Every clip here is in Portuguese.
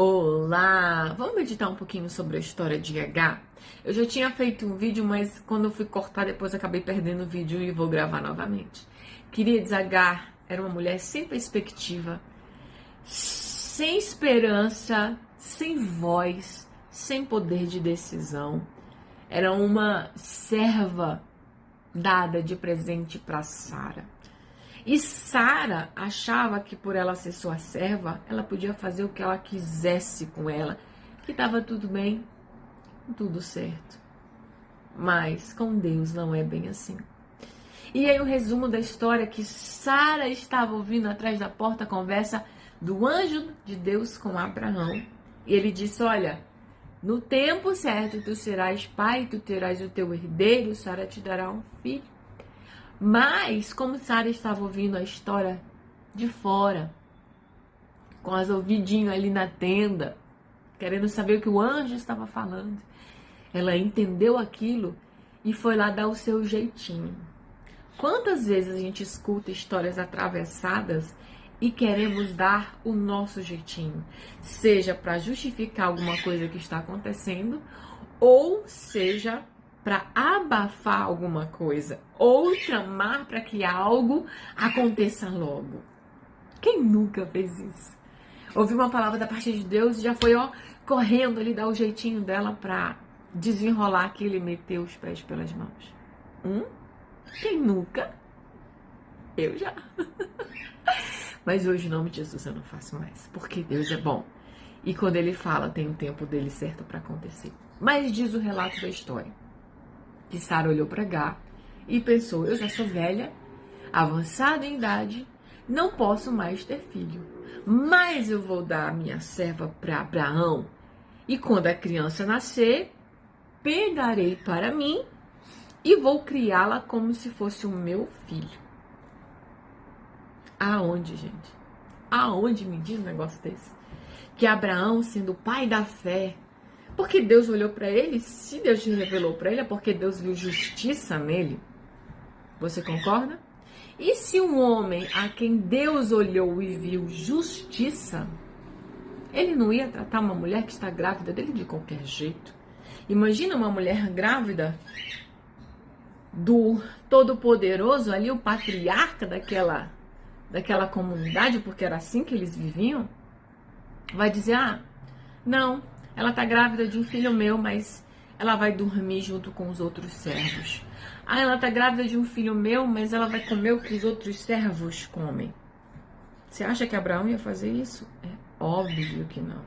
Olá! Vamos meditar um pouquinho sobre a história de Agar? Eu já tinha feito um vídeo, mas quando eu fui cortar, depois acabei perdendo o vídeo e vou gravar novamente. Queridos, Agar era uma mulher sem perspectiva, sem esperança, sem voz, sem poder de decisão. Era uma serva dada de presente para Sara. E Sara achava que por ela ser sua serva, ela podia fazer o que ela quisesse com ela, que estava tudo bem, tudo certo. Mas com Deus não é bem assim. E aí o resumo da história é que Sara estava ouvindo atrás da porta a conversa do anjo de Deus com Abraão. E ele disse, olha, no tempo certo tu serás pai, tu terás o teu herdeiro, Sara te dará um filho. Mas, como Sara estava ouvindo a história de fora, com as ouvidinhos ali na tenda, querendo saber o que o anjo estava falando, ela entendeu aquilo e foi lá dar o seu jeitinho. Quantas vezes a gente escuta histórias atravessadas e queremos dar o nosso jeitinho? Seja para justificar alguma coisa que está acontecendo, ou seja para abafar alguma coisa, ou tramar para que algo aconteça logo. Quem nunca fez isso? Ouviu uma palavra da parte de Deus e já foi correndo ali dar o jeitinho dela para desenrolar aquilo e meter os pés pelas mãos. Quem nunca? Eu já. Mas hoje, em nome de Jesus, eu não faço mais, porque Deus é bom. E quando Ele fala, tem o tempo dele certo para acontecer. Mas diz o relato da história que Sara olhou para Agar e pensou, eu já sou velha, avançada em idade, não posso mais ter filho, mas eu vou dar a minha serva para Abraão, e quando a criança nascer, pegarei para mim e vou criá-la como se fosse o meu filho. Aonde, gente? Aonde me diz um negócio desse? Que Abraão, sendo o pai da fé, porque Deus olhou para ele, se Deus te revelou para ele, é porque Deus viu justiça nele. Você concorda? E se um homem a quem Deus olhou e viu justiça, ele não ia tratar uma mulher que está grávida dele de qualquer jeito? Imagina uma mulher grávida do Todo-Poderoso ali, o patriarca daquela comunidade, porque era assim que eles viviam. Vai dizer, não, ela está grávida de um filho meu, mas ela vai dormir junto com os outros servos. Ela está grávida de um filho meu, mas ela vai comer o que os outros servos comem. Você acha que Abraão ia fazer isso? É óbvio que não.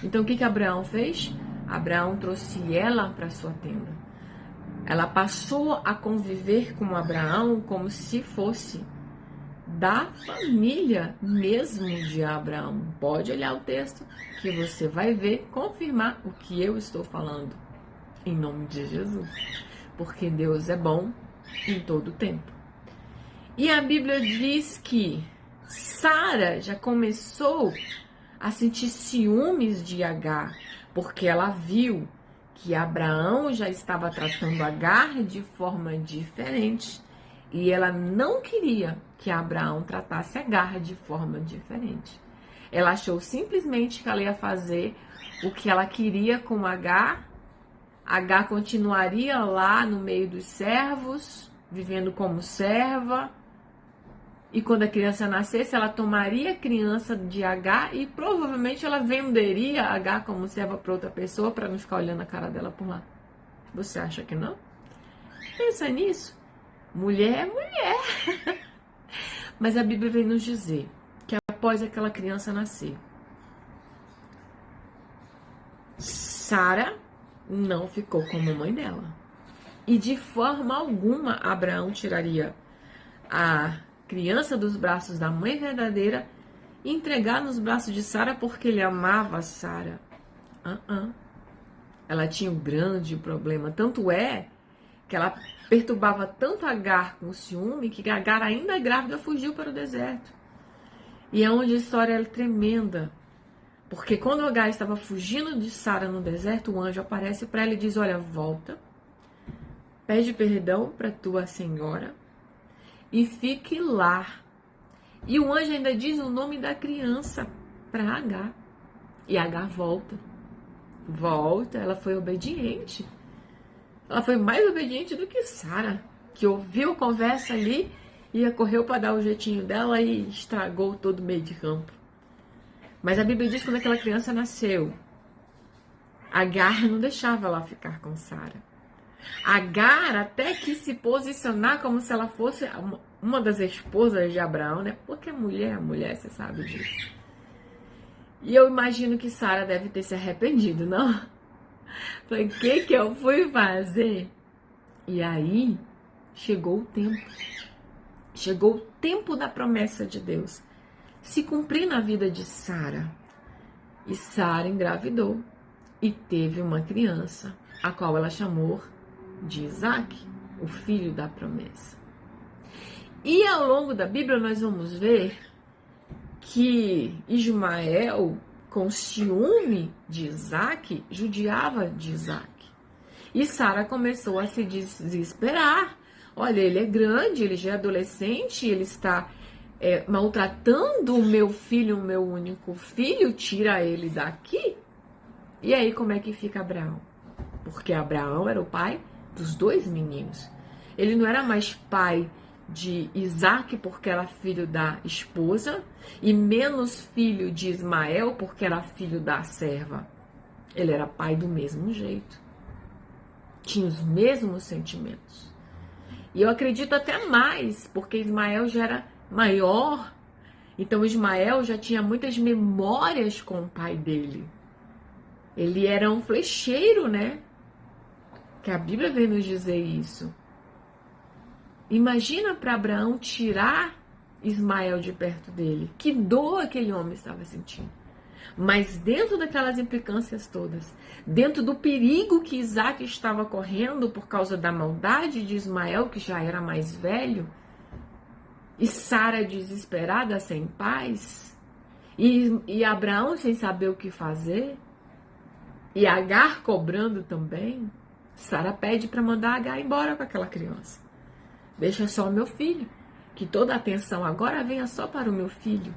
Então o que Abraão fez? Abraão trouxe ela para sua tenda. Ela passou a conviver com Abraão como se fosse da família mesmo de Abraão. Pode olhar o texto que você vai ver, confirmar o que eu estou falando. Em nome de Jesus. Porque Deus é bom em todo tempo. E a Bíblia diz que Sara já começou a sentir ciúmes de Agar, porque ela viu que Abraão já estava tratando Agar de forma diferente. E ela não queria que Abraão tratasse Agar de forma diferente. Ela achou simplesmente que ela ia fazer o que ela queria com Agar. Agar continuaria lá no meio dos servos, vivendo como serva. E quando a criança nascesse, ela tomaria a criança de Agar e provavelmente ela venderia Agar como serva para outra pessoa para não ficar olhando a cara dela por lá. Você acha que não? Pensa nisso. Mulher é mulher. Mas a Bíblia vem nos dizer que após aquela criança nascer, Sara não ficou como mãe dela. E de forma alguma Abraão tiraria a criança dos braços da mãe verdadeira e entregar nos braços de Sara porque ele amava Sara. Ela tinha um grande problema. Tanto é que ela perturbava tanto Agar com o ciúme que Agar, ainda grávida, fugiu para o deserto. E é onde a história é tremenda. Porque quando Agar estava fugindo de Sara no deserto, o anjo aparece para ela e diz, olha, volta, pede perdão para tua senhora e fique lá. E o anjo ainda diz o nome da criança para Agar. E Agar volta. Volta, ela foi obediente. Ela foi mais obediente do que Sara, que ouviu a conversa ali e correu para dar o jeitinho dela e estragou todo o meio de campo. Mas a Bíblia diz que quando aquela criança nasceu, Agar não deixava ela ficar com Sara. Agar até quis se posicionar como se ela fosse uma das esposas de Abraão, né? Porque mulher é mulher, você sabe disso. E eu imagino que Sara deve ter se arrependido, não? Falei, o que eu fui fazer? E aí, chegou o tempo. Chegou o tempo da promessa de Deus se cumprir na vida de Sara. E Sara engravidou e teve uma criança, a qual ela chamou de Isaac, o filho da promessa. E ao longo da Bíblia nós vamos ver que Ismael, com ciúme de Isaac, judiava de Isaac. E Sara começou a se desesperar. Olha, ele é grande, ele já é adolescente, ele está maltratando o meu filho, o meu único filho, tira ele daqui. E aí como é que fica Abraão? Porque Abraão era o pai dos dois meninos. Ele não era mais pai de Isaac porque era filho da esposa e menos filho de Ismael porque era filho da serva. Ele era pai do mesmo jeito. Tinha os mesmos sentimentos. E eu acredito até mais, porque Ismael já era maior. Então Ismael já tinha muitas memórias com o pai dele. Ele era um flecheiro, né? Que a Bíblia vem nos dizer isso. Imagina para Abraão tirar Ismael de perto dele. Que dor aquele homem estava sentindo. Mas dentro daquelas implicâncias todas, dentro do perigo que Isaac estava correndo por causa da maldade de Ismael, que já era mais velho, e Sara desesperada, sem paz, e Abraão sem saber o que fazer, e Agar cobrando também, Sara pede para mandar Agar embora com aquela criança. Deixa só o meu filho, que toda a atenção agora venha só para o meu filho.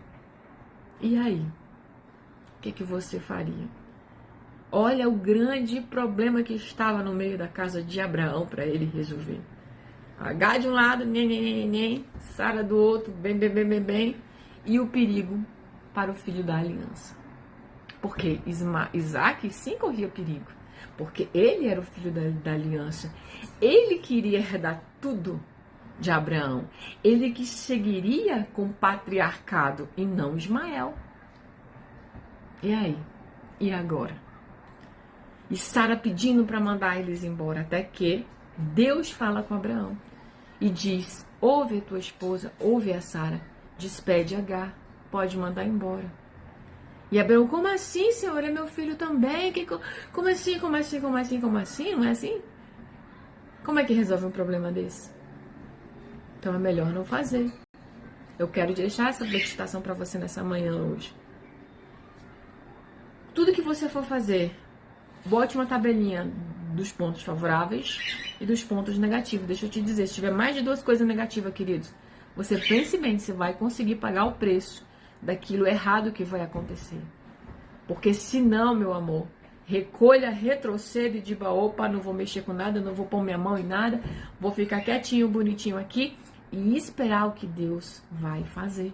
E aí? O que você faria? Olha o grande problema que estava no meio da casa de Abraão para ele resolver. Agar de um lado, nem, Sara do outro, bem, e o perigo para o filho da aliança. Porque Isaac sim corria perigo, porque ele era o filho da aliança. Ele queria herdar tudo de Abraão. Ele que seguiria com o patriarcado e não Ismael. E aí? E agora? E Sara pedindo para mandar eles embora, até que Deus fala com Abraão e diz: ouve a tua esposa, ouve a Sara, despede Agar, pode mandar embora. E Abraão: como assim, Senhor? É meu filho também? Como assim? Não é assim? Como é que resolve um problema desse? Então é melhor não fazer. Eu quero deixar essa meditação para você nessa manhã hoje. Tudo que você for fazer, bote uma tabelinha dos pontos favoráveis e dos pontos negativos. Deixa eu te dizer, se tiver mais de 2 coisas negativas, queridos, você pense bem se vai conseguir pagar o preço daquilo errado que vai acontecer. Porque senão, meu amor, recolha, retroceda e diga: opa, não vou mexer com nada, não vou pôr minha mão em nada, vou ficar quietinho, bonitinho aqui e esperar o que Deus vai fazer.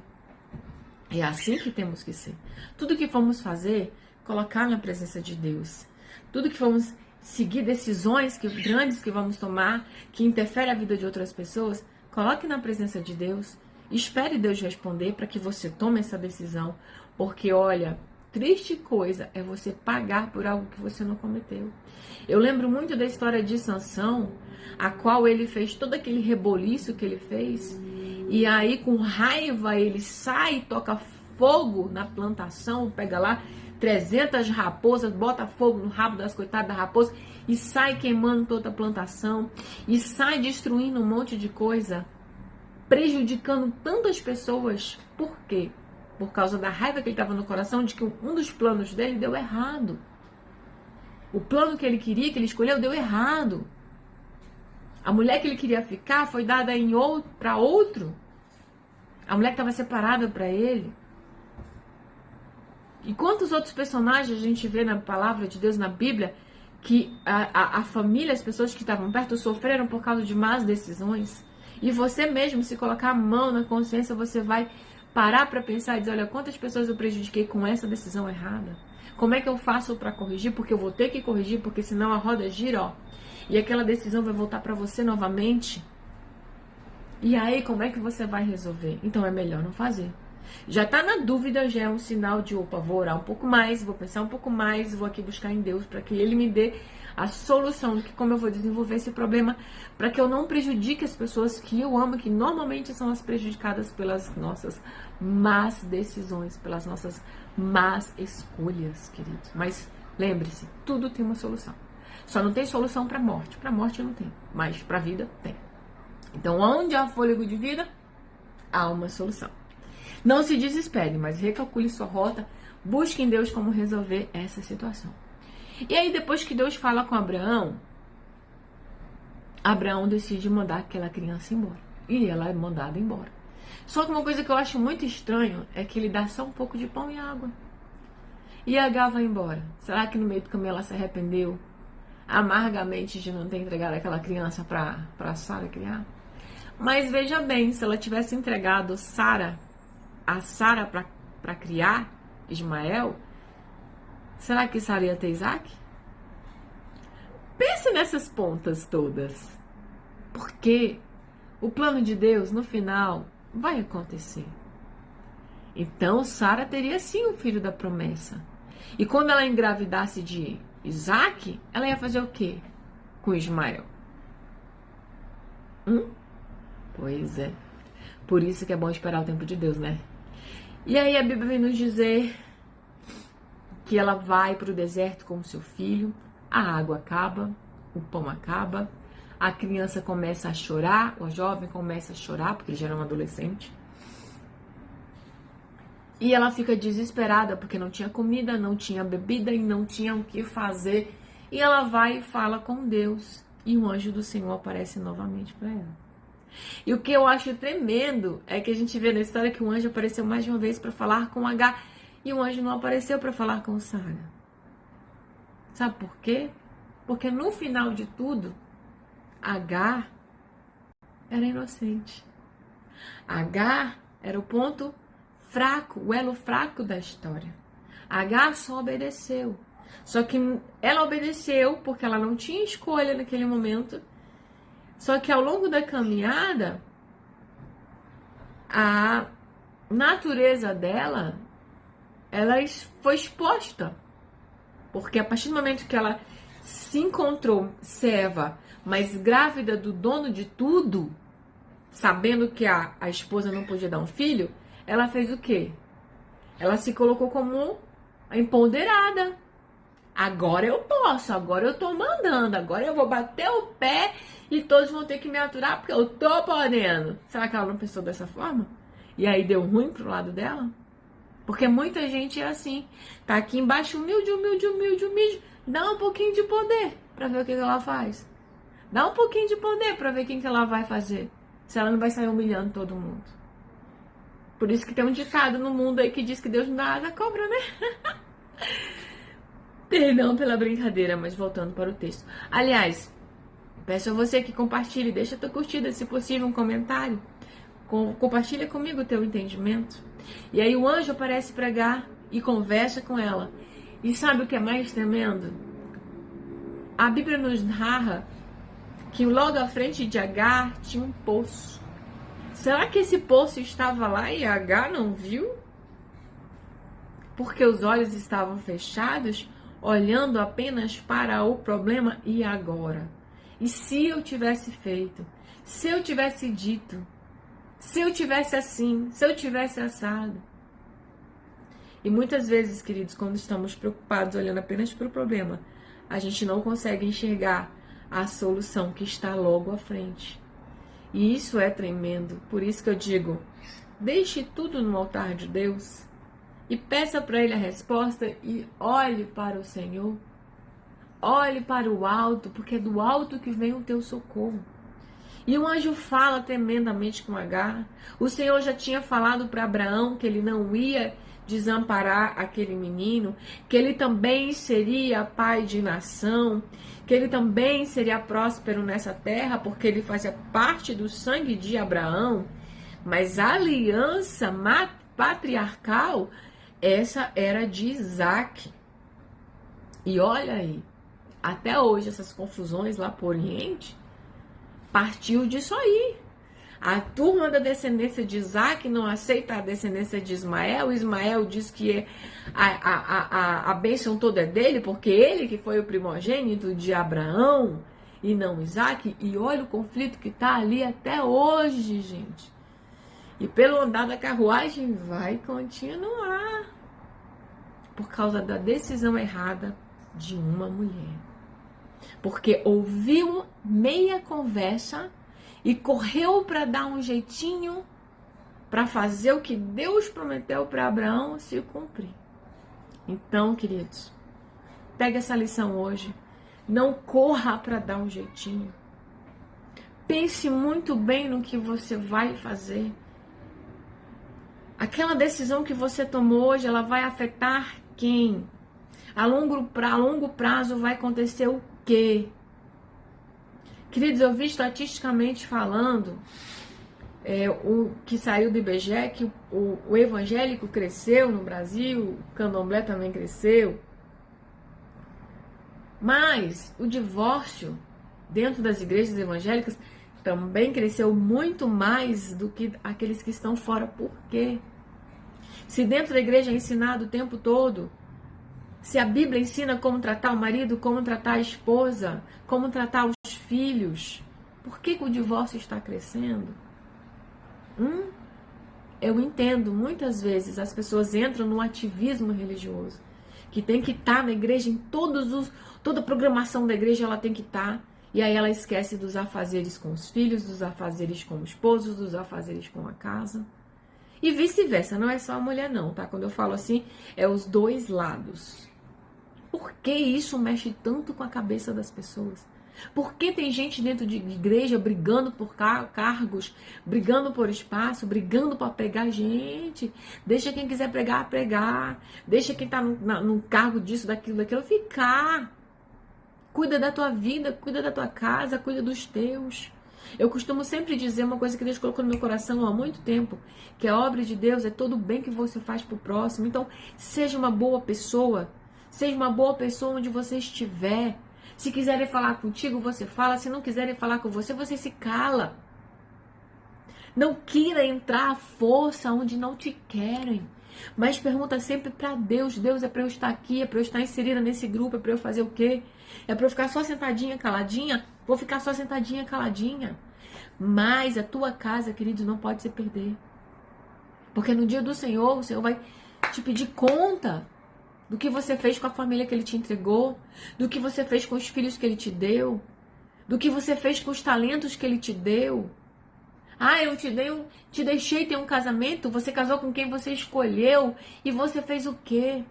É assim que temos que ser. Tudo que formos fazer, colocar na presença de Deus. Tudo que formos seguir decisões grandes que vamos tomar, que interferem a vida de outras pessoas, coloque na presença de Deus. Espere Deus responder para que você tome essa decisão. Porque, olha, triste coisa é você pagar por algo que você não cometeu. Eu lembro muito da história de Sansão, a qual ele fez todo aquele reboliço que ele fez. E aí, com raiva, ele sai e toca fogo na plantação, pega lá 300 raposas, bota fogo no rabo das coitadas da raposa e sai queimando toda a plantação e sai destruindo um monte de coisa, prejudicando tantas pessoas. Por quê? Por causa da raiva que ele estava no coração de que um dos planos dele deu errado. O plano que ele queria, que ele escolheu, deu errado. A mulher que ele queria ficar foi dada para outro. A mulher que estava separada para ele. E quantos outros personagens a gente vê na palavra de Deus, na Bíblia, que a família, as pessoas que estavam perto, sofreram por causa de más decisões? E você mesmo, se colocar a mão na consciência, você vai parar para pensar e dizer, olha, quantas pessoas eu prejudiquei com essa decisão errada? Como é que eu faço para corrigir? Porque eu vou ter que corrigir, porque senão a roda gira, ó. E aquela decisão vai voltar para você novamente. E aí, como é que você vai resolver? Então é melhor não fazer. Já tá na dúvida, já é um sinal de, opa, vou orar um pouco mais, vou pensar um pouco mais, vou aqui buscar em Deus para que Ele me dê a solução de que como eu vou desenvolver esse problema, para que eu não prejudique as pessoas que eu amo, que normalmente são as prejudicadas pelas nossas más decisões, pelas nossas más escolhas, queridos. Mas lembre-se, tudo tem uma solução. Só não tem solução para morte. Para morte não tem, mas para vida tem. Então, onde há fôlego de vida, há uma solução. Não se desespere, mas recalcule sua rota, busque em Deus como resolver essa situação. E aí, depois que Deus fala com Abraão, Abraão decide mandar aquela criança embora. E ela é mandada embora. Só que uma coisa que eu acho muito estranho é que ele dá só um pouco de pão e água. E Agar vai embora. Será que no meio do caminho ela se arrependeu amargamente de não ter entregado aquela criança para Sara criar? Mas veja bem, se ela tivesse entregado a Sara para criar Ismael, será que Sara ia ter Isaac? Pense nessas pontas todas. Porque o plano de Deus, no final, vai acontecer. Então, Sara teria sim um filho da promessa. E quando ela engravidasse de Isaac, ela ia fazer o quê com Ismael? Pois é. Por isso que é bom esperar o tempo de Deus, né? E aí a Bíblia vem nos dizer que ela vai para o deserto com o seu filho, a água acaba, o pão acaba, a criança começa a chorar, o jovem começa a chorar, porque ele já era um adolescente. E ela fica desesperada, porque não tinha comida, não tinha bebida e não tinha o que fazer. E ela vai e fala com Deus. E o anjo do Senhor aparece novamente para ela. E o que eu acho tremendo é que a gente vê na história que o anjo apareceu mais de uma vez para falar com Agar. E o anjo não apareceu para falar com Sara. Sabe por quê? Porque no final de tudo, Agar era inocente. Agar era o ponto fraco, o elo fraco da história. Agar só obedeceu. Só que ela obedeceu porque ela não tinha escolha naquele momento. Só que ao longo da caminhada, a natureza dela, ela foi exposta. Porque a partir do momento que ela se encontrou serva, mas grávida do dono de tudo, sabendo que a esposa não podia dar um filho, ela fez o quê? Ela se colocou como empoderada. Agora eu posso, agora eu tô mandando, agora eu vou bater o pé e todos vão ter que me aturar porque eu tô podendo. Será que ela não pensou dessa forma? E aí deu ruim pro lado dela? Porque muita gente é assim, tá aqui embaixo humilde, dá um pouquinho de poder pra ver o que ela faz. Dá um pouquinho de poder pra ver quem que ela vai fazer, se ela não vai sair humilhando todo mundo. Por isso que tem um ditado no mundo aí que diz que Deus não dá asa à cobra, né? Perdão pela brincadeira, mas voltando para o texto. Aliás, peço a você que compartilhe, deixa a tua curtida, se possível, um comentário. Compartilha comigo o teu entendimento. E aí o anjo aparece para Agar e conversa com ela. E sabe o que é mais tremendo? A Bíblia nos narra que logo à frente de Agar tinha um poço. Será que esse poço estava lá e Agar não viu? Porque os olhos estavam fechados, olhando apenas para o problema e agora. E se eu tivesse feito? Se eu tivesse dito? Se eu tivesse assim? Se eu tivesse assado? E muitas vezes, queridos, quando estamos preocupados, olhando apenas para o problema, a gente não consegue enxergar a solução que está logo à frente. E isso é tremendo. Por isso que eu digo, deixe tudo no altar de Deus e peça para Ele a resposta e olhe para o Senhor. Olhe para o alto, porque é do alto que vem o teu socorro. E o anjo fala tremendamente com Agar. O Senhor já tinha falado para Abraão que ele não ia desamparar aquele menino, que ele também seria pai de nação, que ele também seria próspero nessa terra, porque ele fazia parte do sangue de Abraão, mas a aliança patriarcal, essa era de Isaac. E olha aí, até hoje essas confusões lá por Oriente, partiu disso aí. A turma da descendência de Isaac não aceita a descendência de Ismael. Ismael diz que a bênção toda é dele, porque ele que foi o primogênito de Abraão e não Isaac. E olha o conflito que está ali até hoje, gente. E pelo andar da carruagem vai continuar. Por causa da decisão errada de uma mulher. Porque ouviu meia conversa e correu para dar um jeitinho para fazer o que Deus prometeu para Abraão se cumprir. Então, queridos, pega essa lição hoje. Não corra para dar um jeitinho. Pense muito bem no que você vai fazer. Aquela decisão que você tomou hoje, ela vai afetar quem? A longo prazo vai acontecer o quê? Queridos, eu vi estatisticamente falando, o que saiu do IBGE, que o evangélico cresceu no Brasil, o candomblé também cresceu, mas o divórcio dentro das igrejas evangélicas também cresceu muito mais do que aqueles que estão fora. Por quê? Se dentro da igreja é ensinado o tempo todo, se a Bíblia ensina como tratar o marido, como tratar a esposa, como tratar os filhos, por que o divórcio está crescendo? Eu entendo, muitas vezes as pessoas entram no ativismo religioso, que tem que estar na igreja, em toda a programação da igreja ela tem que estar, e aí ela esquece dos afazeres com os filhos, dos afazeres com o esposo, dos afazeres com a casa. E vice-versa, não é só a mulher não, tá? Quando eu falo assim, é os dois lados. Por que isso mexe tanto com a cabeça das pessoas? Por que tem gente dentro de igreja brigando por cargos, brigando por espaço, brigando para pregar? Gente, deixa quem quiser pregar. Deixa quem tá no cargo disso, daquilo ficar. Cuida da tua vida, cuida da tua casa, cuida dos teus. Eu costumo sempre dizer uma coisa que Deus colocou no meu coração há muito tempo, que a obra de Deus é todo o bem que você faz pro próximo. Então, seja uma boa pessoa. Seja uma boa pessoa onde você estiver. Se quiserem falar contigo, você fala. Se não quiserem falar com você, você se cala. Não queira entrar à força onde não te querem. Mas pergunta sempre para Deus. Deus, é para eu estar aqui? É para eu estar inserida nesse grupo? É para eu fazer o quê? É para eu ficar só sentadinha, caladinha? Vou ficar só sentadinha, caladinha. Mas a tua casa, queridos, não pode se perder. Porque no dia do Senhor, o Senhor vai te pedir conta do que você fez com a família que Ele te entregou, do que você fez com os filhos que Ele te deu, do que você fez com os talentos que Ele te deu. Eu te deixei ter um casamento, você casou com quem você escolheu e você fez o quê?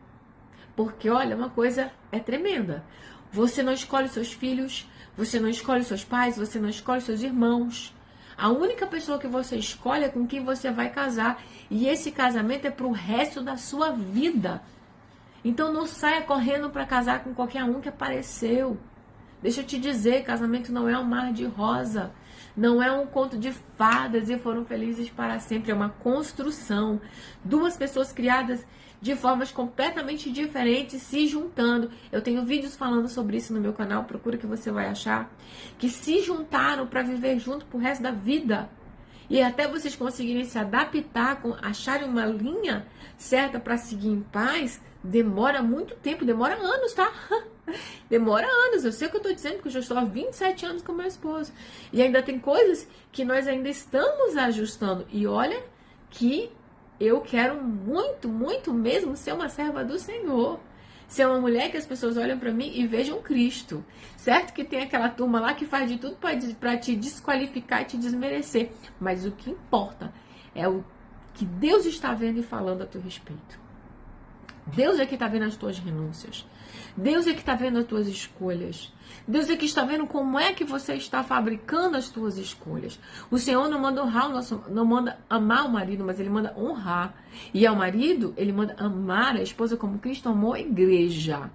Porque, olha, uma coisa é tremenda. Você não escolhe seus filhos, você não escolhe seus pais, você não escolhe seus irmãos. A única pessoa que você escolhe é com quem você vai casar. E esse casamento é pro resto da sua vida. Então não saia correndo para casar com qualquer um que apareceu. Deixa eu te dizer, casamento não é um mar de rosa. Não é um conto de fadas e foram felizes para sempre. É uma construção. Duas pessoas criadas de formas completamente diferentes se juntando. Eu tenho vídeos falando sobre isso no meu canal. Procura que você vai achar. Que se juntaram para viver junto pro resto da vida. E até vocês conseguirem se adaptar, acharem uma linha certa para seguir em paz, demora muito tempo, demora anos, tá? Demora anos. Eu sei o que eu tô dizendo, porque eu já estou há 27 anos com meu esposo. E ainda tem coisas que nós ainda estamos ajustando. E olha que eu quero muito, muito mesmo ser uma serva do Senhor. Ser uma mulher que as pessoas olham para mim e vejam Cristo. Certo que tem aquela turma lá que faz de tudo para te desqualificar e te desmerecer. Mas o que importa é o que Deus está vendo e falando a teu respeito. Deus é que está vendo as tuas renúncias. Deus é que está vendo as tuas escolhas. Deus é que está vendo como é que você está fabricando as tuas escolhas. O Senhor não manda honrar não manda amar o marido, mas Ele manda honrar. E ao marido, Ele manda amar a esposa como Cristo amou a igreja.